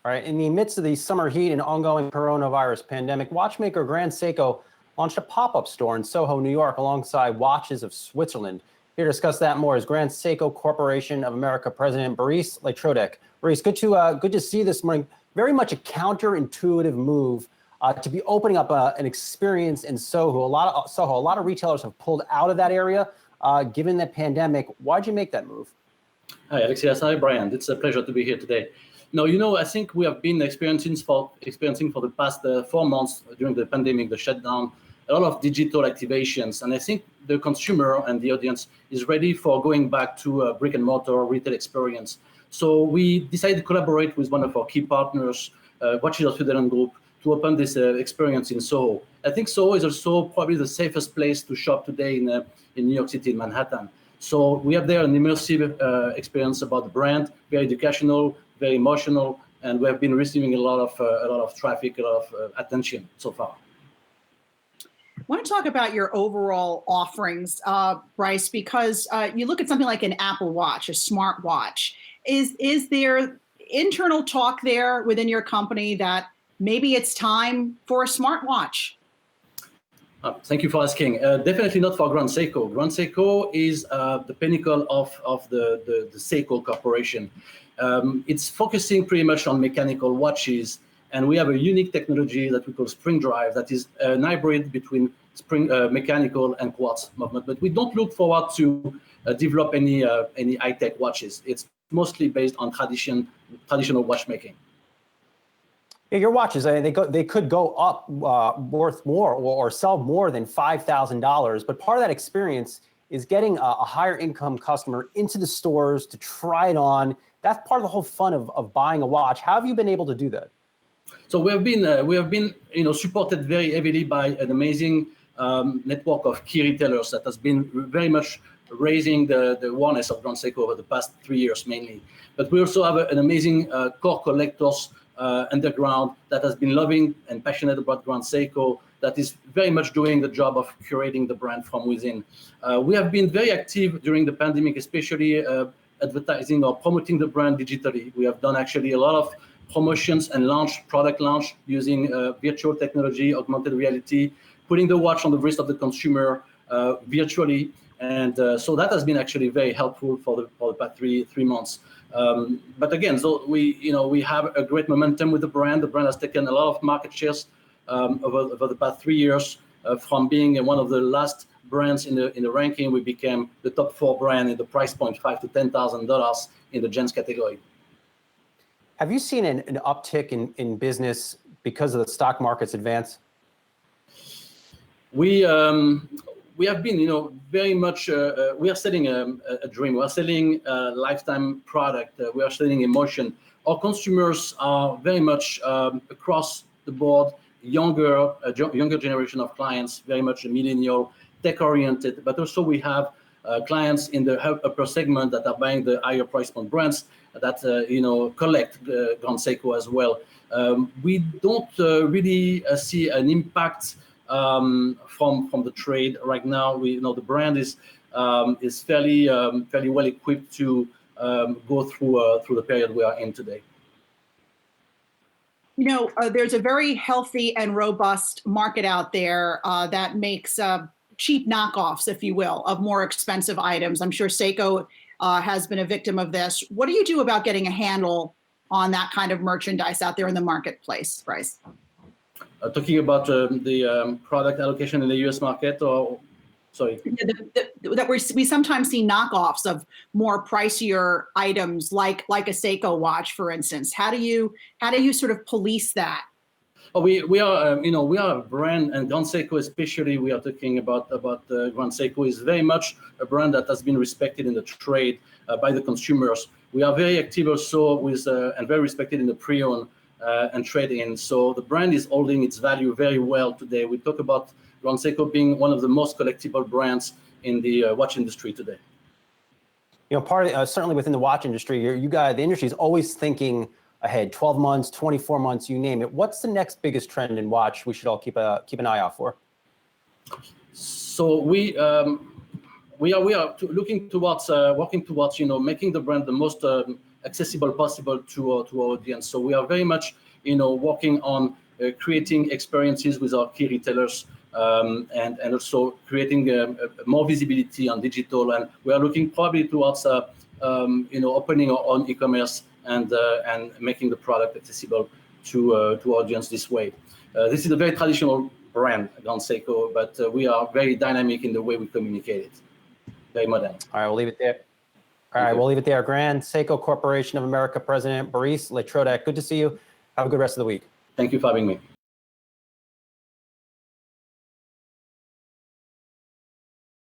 All right, in the midst of the summer heat and ongoing coronavirus pandemic, watchmaker Grand Seiko launched a pop-up store in SOHO, New York, alongside Watches of Switzerland. Here to discuss that more is Grand Seiko Corporation of America President Brice Le Troadec. Brice, good to see you this morning. Very much a counterintuitive move to be opening up an experience in SOHO. A lot of retailers have pulled out of that area given the pandemic. Why'd you make that move? Hi, Alexias. Hi, Brian. It's a pleasure to be here today. No, I think we have been experiencing for the past 4 months during the pandemic, the shutdown, a lot of digital activations. And I think the consumer and the audience is ready for going back to a brick and mortar retail experience. So we decided to collaborate with one of our key partners, Watches of Switzerland Group, to open this experience in SOHO. I think SOHO is also probably the safest place to shop today in New York City, in Manhattan. So we have there an immersive experience about the brand, very educational, very emotional, and we have been receiving a lot of traffic, a lot of attention so far. I want to talk about your overall offerings, Brice, because you look at something like an Apple Watch, a smart watch. Is there internal talk there within your company that maybe it's time for a smartwatch? Thank you for asking. Definitely not for Grand Seiko. Grand Seiko is the pinnacle of the Seiko Corporation. It's focusing pretty much on mechanical watches, and we have a unique technology that we call spring drive that is an hybrid between mechanical and quartz movement. But we don't look forward to develop any high-tech watches. It's mostly based on traditional watchmaking. Yeah, your watches, they could go up worth more or sell more than $5,000, but part of that experience is getting a higher income customer into the stores to try it on. That's part of the whole fun of buying a watch. How have you been able to do that? So we have been supported very heavily by an amazing network of key retailers that has been very much raising the awareness of Grand Seiko over the past 3 years mainly. But we also have an amazing core collectors underground that has been loving and passionate about Grand Seiko, that is very much doing the job of curating the brand from within. We have been very active during the pandemic, especially advertising or promoting the brand digitally. We have done actually a lot of promotions and product launch using virtual technology, augmented reality, putting the watch on the wrist of the consumer virtually. And so that has been actually very helpful for the past three months. But again, so we have a great momentum with the brand. The brand has taken a lot of market shares over the past 3 years. From being one of the last brands in the ranking, we became the top 4 brand in the price point, $5,000 to $10,000 in the gents category. Have you seen an uptick in business because of the stock market's advance? We have been, very much, we are selling a dream. We are selling a lifetime product. We are selling emotion. Our consumers are very much across the board, younger generation of clients, very much a millennial, tech-oriented, but also we have clients in the upper segment that are buying the higher price point brands that, collect Grand Seiko as well. We don't really see an impact from the trade right now. The brand is fairly well equipped to go through the period we are in today. There's a very healthy and robust market out there that makes cheap knockoffs, if you will, of more expensive items. I'm sure Seiko has been a victim of this. What do you do about getting a handle on that kind of merchandise out there in the marketplace, Brice? Talking about the product allocation in the U.S. market, or sorry? That we sometimes see knockoffs of more pricier items, like a Seiko watch, for instance. How do you sort of police that? Oh, we are a brand, and Grand Seiko especially. We are talking about Grand Seiko is very much a brand that has been respected in the trade by the consumers. We are very active also with and very respected in the pre-owned and trade-in. So the brand is holding its value very well today. We talk about Grand Seiko being one of the most collectible brands in the watch industry today. Part of certainly within the watch industry, the industry is always thinking ahead, 12 months, 24 months, you name it. What's the next biggest trend in watch we should all keep an eye out for? So we are looking towards working towards making the brand the most accessible possible to our audience. So we are very much, working on creating experiences with our key retailers, and also creating more visibility on digital. And we are looking probably towards, opening our own e-commerce and making the product accessible to audience this way. This is a very traditional brand, Grand Seiko, but we are very dynamic in the way we communicate it. Very modern. All right, we'll leave it there. All right, we'll leave it there. Grand Seiko Corporation of America President Brice Le Troadec, good to see you. Have a good rest of the week. Thank you for having me.